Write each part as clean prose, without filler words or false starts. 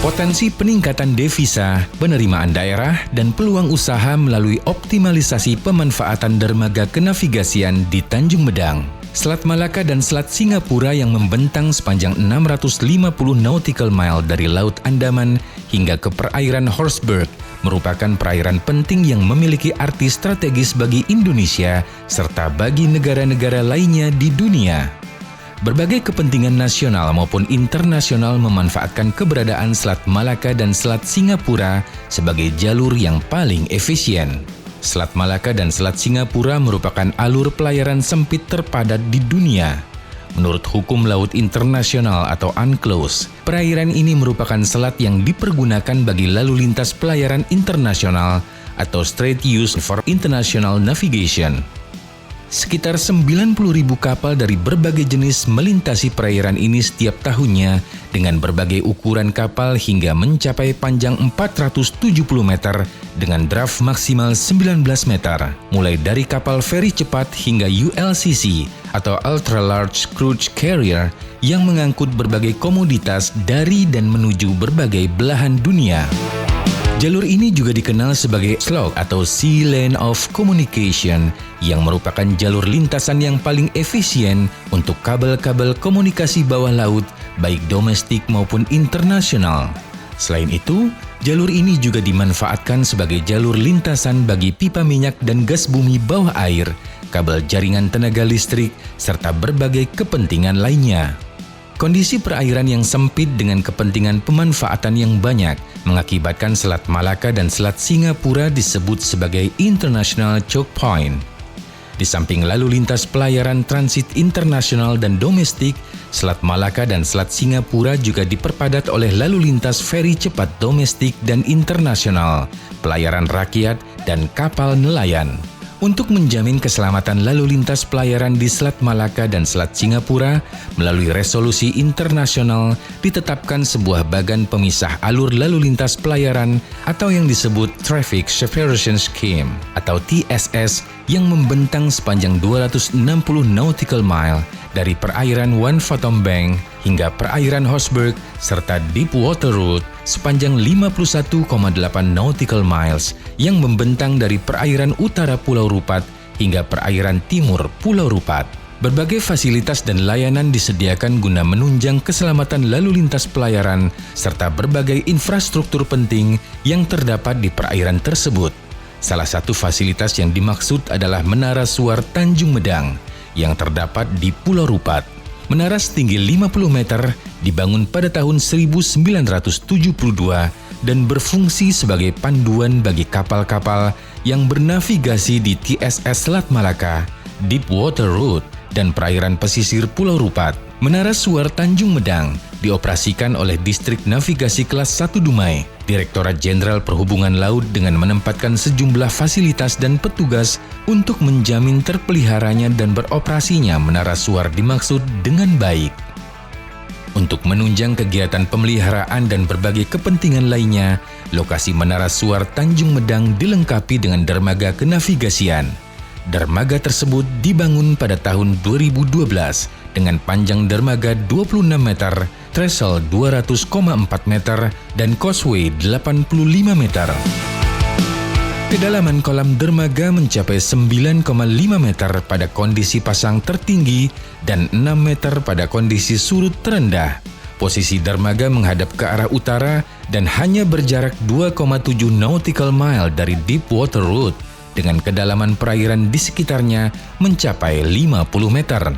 Potensi peningkatan devisa, penerimaan daerah, dan peluang usaha melalui optimalisasi pemanfaatan dermaga kenavigasian di Tanjung Medang. Selat Malaka dan Selat Singapura yang membentang sepanjang 650 nautical mile dari Laut Andaman hingga ke perairan Horsburgh merupakan perairan penting yang memiliki arti strategis bagi Indonesia serta bagi negara-negara lainnya di dunia. Berbagai kepentingan nasional maupun internasional memanfaatkan keberadaan Selat Malaka dan Selat Singapura sebagai jalur yang paling efisien. Selat Malaka dan Selat Singapura merupakan alur pelayaran sempit terpadat di dunia. Menurut Hukum Laut Internasional atau UNCLOS, perairan ini merupakan selat yang dipergunakan bagi lalu lintas pelayaran internasional atau Strait Used for International Navigation. Sekitar 90.000 kapal dari berbagai jenis melintasi perairan ini setiap tahunnya dengan berbagai ukuran kapal hingga mencapai panjang 470 meter dengan draft maksimal 19 meter, mulai dari kapal feri cepat hingga ULCC atau Ultra Large Cruise Carrier yang mengangkut berbagai komoditas dari dan menuju berbagai belahan dunia. Jalur ini juga dikenal sebagai SLOC atau Sea Lane of Communication yang merupakan jalur lintasan yang paling efisien untuk kabel-kabel komunikasi bawah laut baik domestik maupun internasional. Selain itu, jalur ini juga dimanfaatkan sebagai jalur lintasan bagi pipa minyak dan gas bumi bawah air, kabel jaringan tenaga listrik, serta berbagai kepentingan lainnya. Kondisi perairan yang sempit dengan kepentingan pemanfaatan yang banyak mengakibatkan Selat Malaka dan Selat Singapura disebut sebagai International Choke Point. Di samping lalu lintas pelayaran transit internasional dan domestik, Selat Malaka dan Selat Singapura juga diperpadat oleh lalu lintas feri cepat domestik dan internasional, pelayaran rakyat, dan kapal nelayan. Untuk menjamin keselamatan lalu lintas pelayaran di Selat Malaka dan Selat Singapura, melalui resolusi internasional ditetapkan sebuah bagan pemisah alur lalu lintas pelayaran atau yang disebut Traffic Separation Scheme atau TSS yang membentang sepanjang 260 nautical mile dari perairan One Fathom Bank hingga perairan Horsburgh serta Deepwater Route sepanjang 51,8 nautical miles yang membentang dari perairan utara Pulau Rupat hingga perairan timur Pulau Rupat. Berbagai fasilitas dan layanan disediakan guna menunjang keselamatan lalu lintas pelayaran serta berbagai infrastruktur penting yang terdapat di perairan tersebut. Salah satu fasilitas yang dimaksud adalah Menara Suar Tanjung Medang yang terdapat di Pulau Rupat. Menara setinggi 50 meter dibangun pada tahun 1972 dan berfungsi sebagai panduan bagi kapal-kapal yang bernavigasi di TSS Selat Malaka, Deepwater Route, dan perairan pesisir Pulau Rupat. Menara Suar Tanjung Medang dioperasikan oleh Distrik Navigasi Kelas 1 Dumai, Direktorat Jenderal Perhubungan Laut dengan menempatkan sejumlah fasilitas dan petugas untuk menjamin terpeliharanya dan beroperasinya Menara Suar dimaksud dengan baik. Untuk menunjang kegiatan pemeliharaan dan berbagai kepentingan lainnya, lokasi Menara Suar Tanjung Medang dilengkapi dengan dermaga kenavigasian. Dermaga tersebut dibangun pada tahun 2012 dengan panjang dermaga 26 meter, threshold 200,4 meter, dan causeway 85 meter. Kedalaman kolam dermaga mencapai 9,5 meter pada kondisi pasang tertinggi dan 6 meter pada kondisi surut terendah. Posisi dermaga menghadap ke arah utara dan hanya berjarak 2,7 nautical mile dari Deepwater Route, dengan kedalaman perairan di sekitarnya mencapai 50 meter.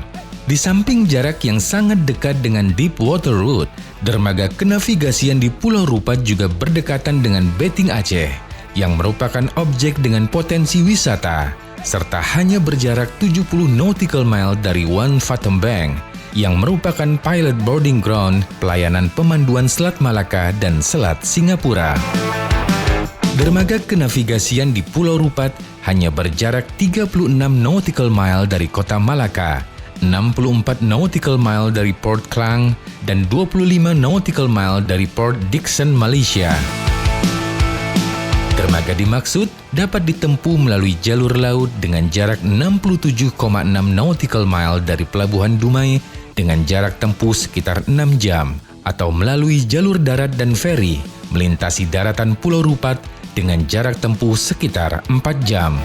Di samping jarak yang sangat dekat dengan Deepwater Route, dermaga kenavigasian di Pulau Rupat juga berdekatan dengan Beting Aceh, yang merupakan objek dengan potensi wisata, serta hanya berjarak 70 nautical mile dari One Fathom Bank, yang merupakan pilot boarding ground pelayanan pemanduan Selat Malaka dan Selat Singapura. Dermaga kenavigasian di Pulau Rupat hanya berjarak 36 nautical mile dari kota Malaka, 64 nautical mile dari Port Klang, dan 25 nautical mile dari Port Dickson, Malaysia. Dermaga dimaksud dapat ditempuh melalui jalur laut dengan jarak 67,6 nautical mile dari Pelabuhan Dumai dengan jarak tempuh sekitar 6 jam atau melalui jalur darat dan feri melintasi daratan Pulau Rupat dengan jarak tempuh sekitar 4 jam.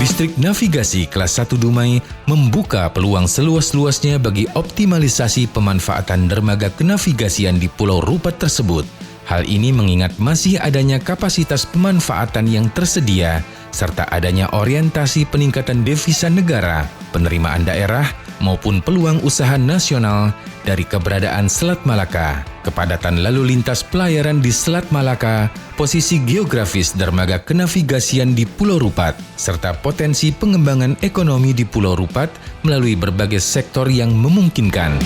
Distrik Navigasi Kelas 1 Dumai membuka peluang seluas-luasnya bagi optimalisasi pemanfaatan dermaga kenavigasian di Pulau Rupat tersebut. Hal ini mengingat masih adanya kapasitas pemanfaatan yang tersedia, serta adanya orientasi peningkatan devisa negara, penerimaan daerah, maupun peluang usaha nasional dari keberadaan Selat Malaka, kepadatan lalu lintas pelayaran di Selat Malaka, posisi geografis dermaga kenavigasian di Pulau Rupat, serta potensi pengembangan ekonomi di Pulau Rupat melalui berbagai sektor yang memungkinkan.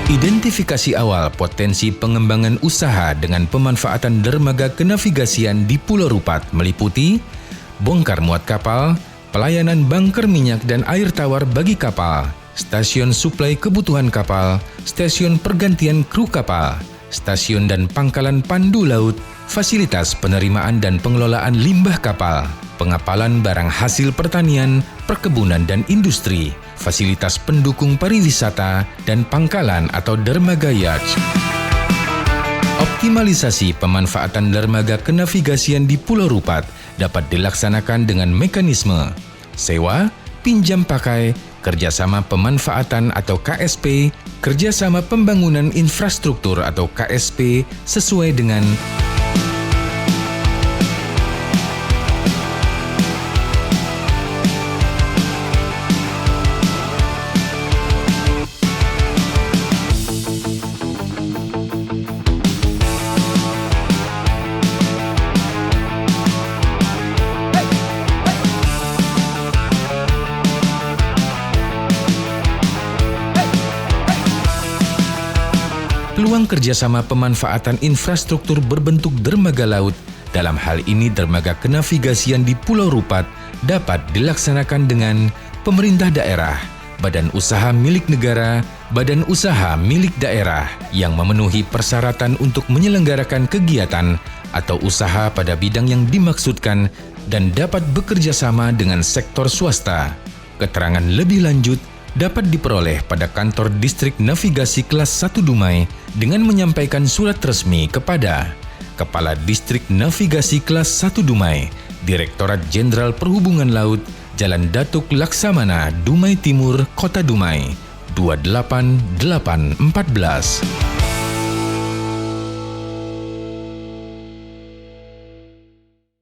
Identifikasi awal potensi pengembangan usaha dengan pemanfaatan dermaga kenavigasian di Pulau Rupat meliputi bongkar muat kapal, pelayanan bunker minyak dan air tawar bagi kapal, stasiun suplai kebutuhan kapal, stasiun pergantian kru kapal, stasiun dan pangkalan pandu laut, fasilitas penerimaan dan pengelolaan limbah kapal, pengapalan barang hasil pertanian, perkebunan dan industri, fasilitas pendukung pariwisata, dan pangkalan atau dermaga yacht. Optimalisasi pemanfaatan dermaga kenavigasian di Pulau Rupat dapat dilaksanakan dengan mekanisme sewa, pinjam pakai, kerjasama pemanfaatan atau KSP, kerjasama pembangunan infrastruktur atau KSP sesuai dengan peluang kerjasama pemanfaatan infrastruktur berbentuk dermaga laut, dalam hal ini dermaga kenavigasian di Pulau Rupat, dapat dilaksanakan dengan pemerintah daerah, badan usaha milik negara, badan usaha milik daerah yang memenuhi persyaratan untuk menyelenggarakan kegiatan atau usaha pada bidang yang dimaksudkan dan dapat bekerja sama dengan sektor swasta. Keterangan lebih lanjut dapat diperoleh pada kantor Distrik Navigasi Kelas 1 Dumai dengan menyampaikan surat resmi kepada Kepala Distrik Navigasi Kelas 1 Dumai, Direktorat Jenderal Perhubungan Laut, Jalan Datuk Laksamana, Dumai Timur, Kota Dumai, 28814.